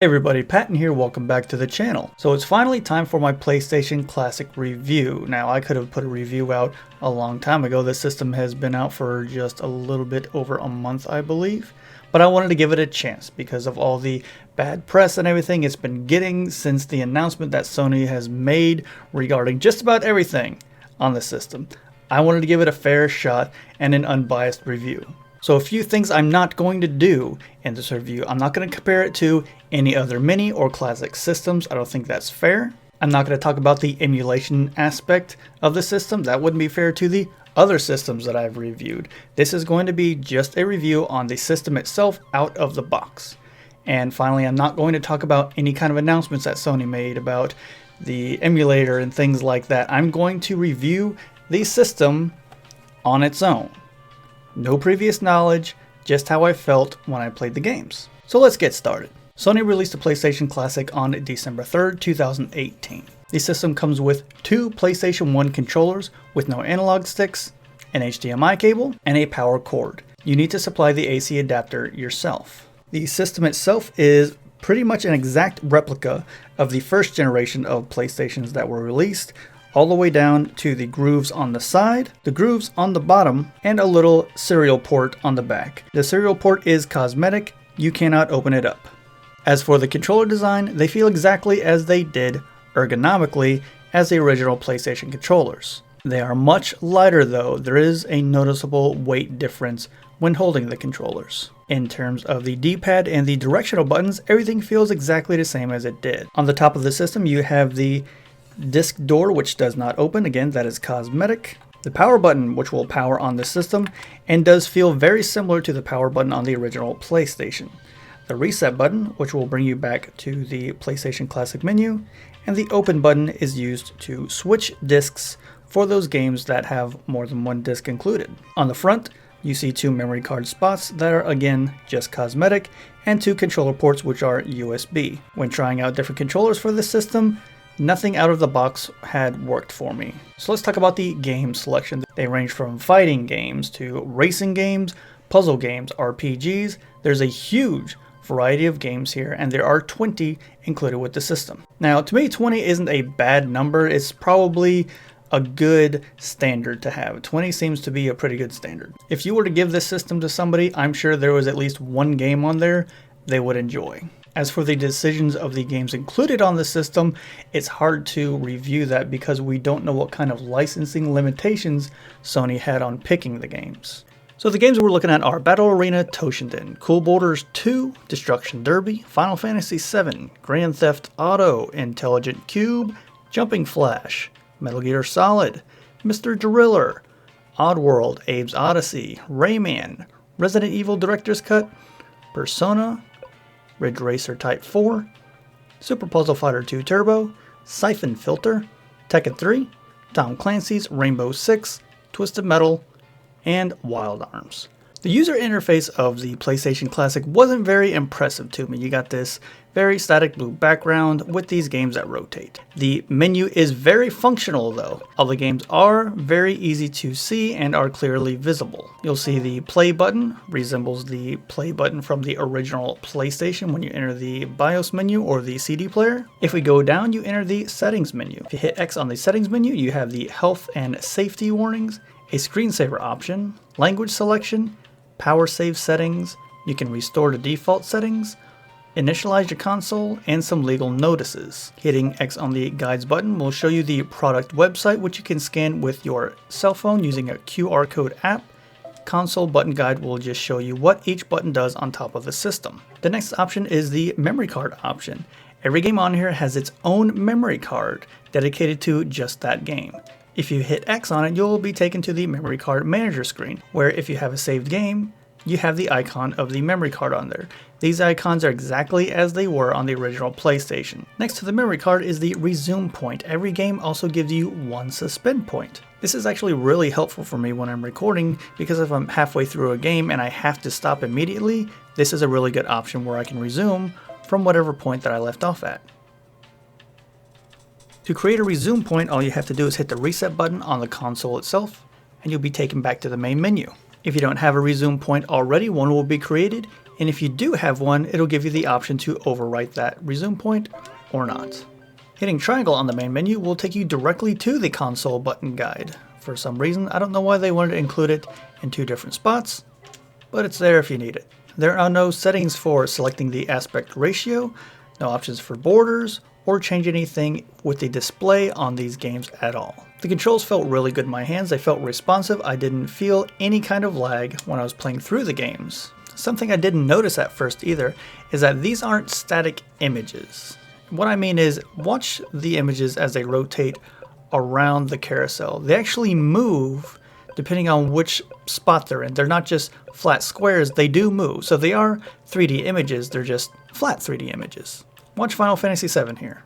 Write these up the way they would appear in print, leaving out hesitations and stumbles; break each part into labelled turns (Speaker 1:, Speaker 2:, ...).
Speaker 1: Hey everybody, Patton here, welcome back to the channel. So it's finally time for my PlayStation Classic review. Now I could have put a review out a long time ago. This system has been out for just a little bit over a month, I believe. But I wanted to give it a chance because of all the bad press and everything it's been getting since the announcement that Sony has made regarding just about everything on the system. I wanted to give it a fair shot and an unbiased review. So a few things I'm not going to do in this review. I'm not going to compare it to any other mini or classic systems. I don't think that's fair. I'm not going to talk about the emulation aspect of the system. That wouldn't be fair to the other systems that I've reviewed. This is going to be just a review on the system itself out of the box. And finally, I'm not going to talk about any kind of announcements that Sony made about the emulator and things like that. I'm going to review the system on its own. No previous knowledge, just how I felt when I played the games. So let's get started. Sony released the PlayStation Classic on December 3rd, 2018. The system comes with two PlayStation 1 controllers with no analog sticks, an HDMI cable, and a power cord. You need to supply the AC adapter yourself. The system itself is pretty much an exact replica of the first generation of PlayStations that were released, all the way down to the grooves on the side, the grooves on the bottom, and a little serial port on the back. The serial port is cosmetic, you cannot open it up. As for the controller design, they feel exactly as they did ergonomically as the original PlayStation controllers. They are much lighter though. There is a noticeable weight difference when holding the controllers. In terms of the D-pad and the directional buttons, everything feels exactly the same as it did. On the top of the system, you have the disc door, which does not open. Again, that is cosmetic. The power button, which will power on the system and does feel very similar to the power button on the original PlayStation. The reset button, which will bring you back to the PlayStation Classic menu, and the open button is used to switch discs for those games that have more than one disc included. On the front, you see two memory card spots that are again just cosmetic, and two controller ports which are USB. When trying out different controllers for this system, nothing out of the box had worked for me. So let's talk about the game selection. They range from fighting games to racing games, puzzle games, RPGs. There's a huge variety of games here, and there are 20 included with the system. Now, to me, 20 isn't a bad number. It's probably a good standard to have. 20 seems to be a pretty good standard. If you were to give this system to somebody, I'm sure there was at least one game on there they would enjoy. As for the decisions of the games included on the system, it's hard to review that because we don't know what kind of licensing limitations Sony had on picking the games. So the games we're looking at are Battle Arena Toshinden, Cool Borders 2, Destruction Derby, Final Fantasy VII, Grand Theft Auto, Intelligent Cube, Jumping Flash, Metal Gear Solid, Mr. Driller, Oddworld, Abe's Odyssey, Rayman, Resident Evil Director's Cut, Persona, Ridge Racer Type 4, Super Puzzle Fighter 2 Turbo, Siphon Filter, Tekken III, Tom Clancy's Rainbow Six, Twisted Metal, and Wild Arms. The user interface of the PlayStation Classic wasn't very impressive to me. You got this very static blue background with these games that rotate. The menu is very functional though. All the games are very easy to see and are clearly visible. You'll see the play button resembles the play button from the original PlayStation when you enter the BIOS menu or the CD player. If we go down, you enter the settings menu. If you hit X on the settings menu, you have the health and safety warnings, a screensaver option, language selection, power save settings, you can restore to default settings, initialize your console, and some legal notices. Hitting X on the guides button will show you the product website, which you can scan with your cell phone using a QR code app. Console button guide will just show you what each button does on top of the system. The next option is the memory card option. Every game on here has its own memory card dedicated to just that game. If you hit X on it, you'll be taken to the memory card manager screen, where if you have a saved game, you have the icon of the memory card on there. These icons are exactly as they were on the original PlayStation. Next to the memory card is the resume point. Every game also gives you one suspend point. This is actually really helpful for me when I'm recording because if I'm halfway through a game and I have to stop immediately, this is a really good option where I can resume from whatever point that I left off at. To create a resume point, all you have to do is hit the reset button on the console itself, and you'll be taken back to the main menu. If you don't have a resume point already, one will be created. and if you do have one, it'll give you the option to overwrite that resume point or not. Hitting triangle on the main menu will take you directly to the console button guide. For some reason, I don't know why they wanted to include it in two different spots, but it's there if you need it. There are no settings for selecting the aspect ratio, no options for borders, or change anything with the display on these games at all. The controls felt really good in my hands, they felt responsive, I didn't feel any kind of lag when I was playing through the games. Something I didn't notice at first either is that these aren't static images. What I mean is, watch the images as they rotate around the carousel. They actually move depending on which spot they're in. They're not just flat squares, they do move. So they are 3D images, they're just flat 3D images. Watch Final Fantasy VII here.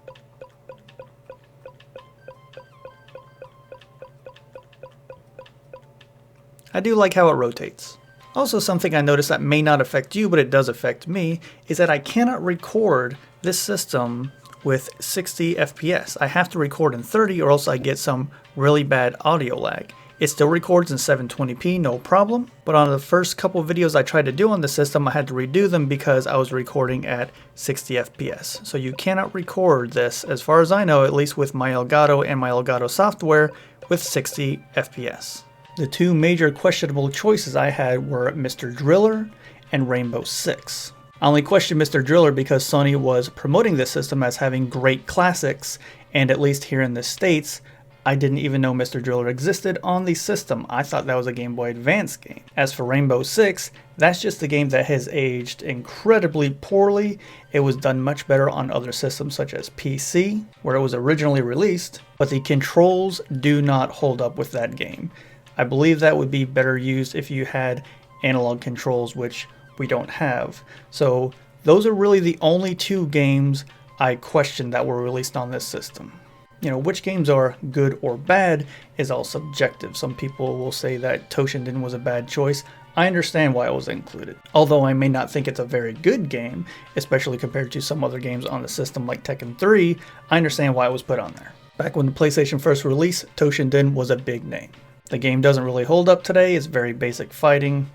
Speaker 1: I do like how it rotates. Also, something I noticed that may not affect you, but it does affect me, is that I cannot record this system with 60 FPS. I have to record in 30 or else I get some really bad audio lag. It still records in 720p, no problem, but on the first couple videos I tried to do on the system, I had to redo them because I was recording at 60 FPS. So you cannot record this, as far as I know, at least with my Elgato and my Elgato software, with 60 FPS. The two major questionable choices I had were Mr. Driller and Rainbow Six. I only questioned Mr. Driller because Sony was promoting this system as having great classics, and at least here in the States, I didn't even know Mr. Driller existed on the system. I thought that was a Game Boy Advance game. As for Rainbow Six, that's just a game that has aged incredibly poorly. It was done much better on other systems such as PC, where it was originally released, but the controls do not hold up with that game. I believe that would be better used if you had analog controls, which we don't have. So those are really the only two games I questioned that were released on this system. You know, which games are good or bad is all subjective. Some people will say that Toshinden was a bad choice. I understand why it was included. Although I may not think it's a very good game, especially compared to some other games on the system like Tekken 3, I understand why it was put on there. Back when the PlayStation first released, Toshinden was a big name. The game doesn't really hold up today, it's very basic fighting,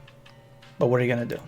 Speaker 1: but what are you gonna do?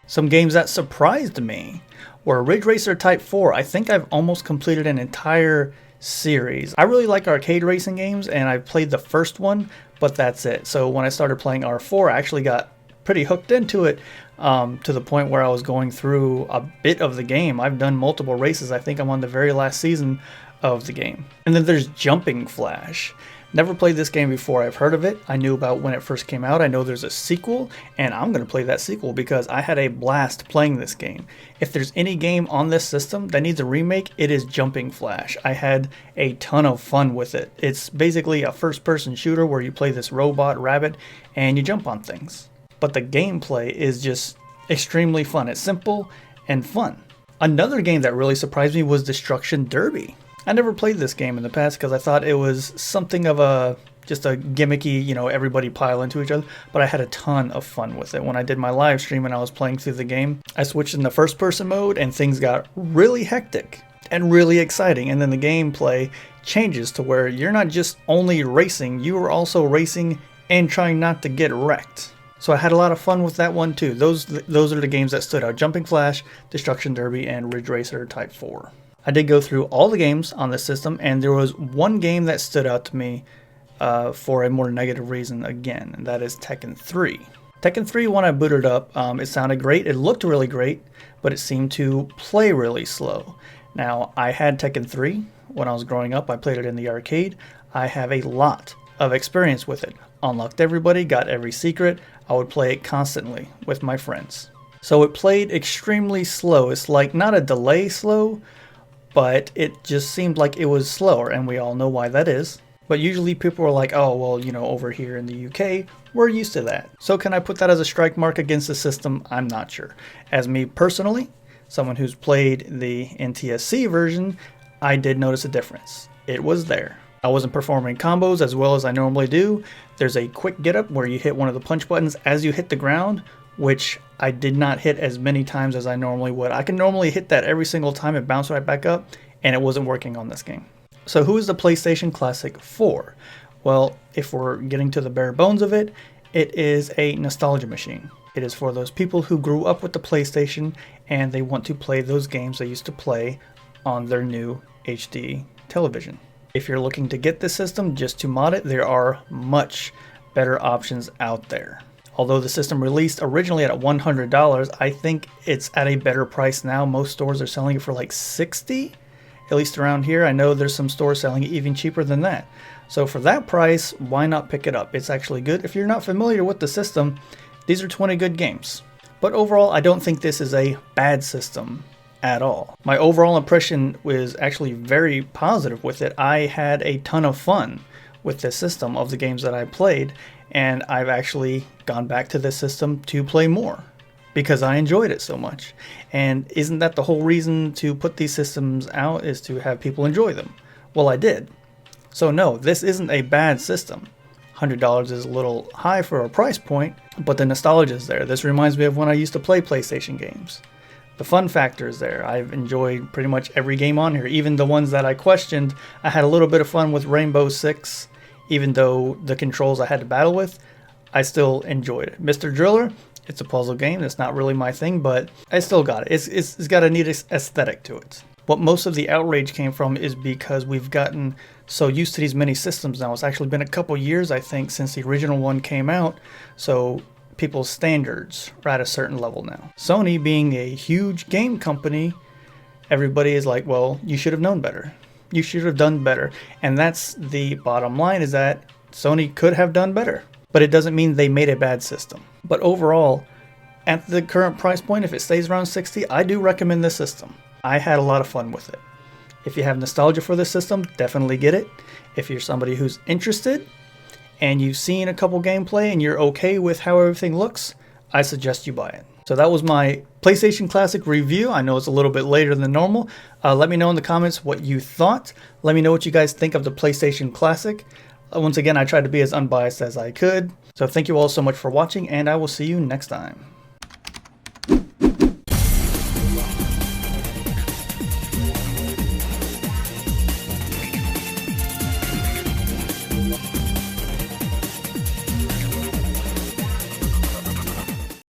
Speaker 1: Some games that surprised me were Ridge Racer Type 4. I think I've almost completed an entire series. I really like arcade racing games, and I played the first one, but that's it. So when I started playing R4, I actually got pretty hooked into it to the point where I was going through a bit of the game. I've done multiple races. I think I'm on the very last season of the game. And then there's Jumping Flash. Never played this game before. I've heard of it. I knew about when it first came out. I know there's a sequel, and I'm going to play that sequel because I had a blast playing this game. If there's any game on this system that needs a remake, it is Jumping Flash. I had a ton of fun with it. It's basically a first-person shooter where you play this robot rabbit and you jump on things. But the gameplay is just extremely fun. It's simple and fun. Another game that really surprised me was Destruction Derby. I never played this game in the past because I thought it was something of just a gimmicky, you know, everybody pile into each other, but I had a ton of fun with it. When I did my live stream and I was playing through the game, I switched into first person mode and things got really hectic and really exciting, and then the gameplay changes to where you're not just only racing, you are also racing and trying not to get wrecked. So I had a lot of fun with that one too. Those are the games that stood out: Jumping Flash, Destruction Derby, and Ridge Racer Type 4. I did go through all the games on this system, and there was one game that stood out to me for a more negative reason again, and that is Tekken 3. Tekken 3, when I booted up, it sounded great, it looked really great, but it seemed to play really slow. Now, I had Tekken 3 when I was growing up. I played it in the arcade. I have a lot of experience with it. Unlocked everybody, got every secret. I would play it constantly with my friends. So it played extremely slow. It's like not a delay slow, but it just seemed like it was slower, and we all know why that is. But usually people are like, oh, well, you know, over here in the UK, we're used to that. So can I put that as a strike mark against the system? I'm not sure. As me personally, someone who's played the NTSC version, I did notice a difference. It was there. I wasn't performing combos as well as I normally do. There's a quick get up where you hit one of the punch buttons as you hit the ground, which I did not hit as many times as I normally would. I can normally hit that every single time and bounce right back up, and it wasn't working on this game. So who is the PlayStation Classic for? Well, if we're getting to the bare bones of it, it is a nostalgia machine. It is for those people who grew up with the PlayStation and they want to play those games they used to play on their new HD television. If you're looking to get this system just to mod it, there are much better options out there. Although the system released originally at $100, I think it's at a better price now. Most stores are selling it for like $60, at least around here. I know there's some stores selling it even cheaper than that. So for that price, why not pick it up? It's actually good. If you're not familiar with the system, these are 20 good games. But overall, I don't think this is a bad system at all. My overall impression was actually very positive with it. I had a ton of fun with this system of the games that I played, and I've actually gone back to this system to play more because I enjoyed it so much. And isn't that the whole reason to put these systems out, is to have people enjoy them? Well, I did. So no, this isn't a bad system. $100 is a little high for a price point, but the nostalgia is there. This reminds me of when I used to play PlayStation games. The fun factor is there. I've enjoyed pretty much every game on here, even the ones that I questioned. I had a little bit of fun with Rainbow Six, even though the controls I had to battle with, I still enjoyed it. Mr. Driller, it's a puzzle game. That's not really my thing, but I still got it. It's got a neat aesthetic to it. What most of the outrage came from is because we've gotten so used to these mini systems now. It's actually been a couple years, I think, since the original one came out. So people's standards are at a certain level now. Sony, being a huge game company, everybody is like, well, you should have known better. You should have done better. And that's the bottom line, is that Sony could have done better. But it doesn't mean they made a bad system. But overall, at the current price point, if it stays around $60, I do recommend this system. I had a lot of fun with it. If you have nostalgia for this system, definitely get it. If you're somebody who's interested and you've seen a couple gameplay and you're okay with how everything looks, I suggest you buy it. So that was my PlayStation Classic review. I know it's a little bit later than normal. Let me know in the comments what you thought. Let me know what you guys think of the PlayStation Classic. Once again, I tried to be as unbiased as I could. So thank you all so much for watching, and I will see you next time.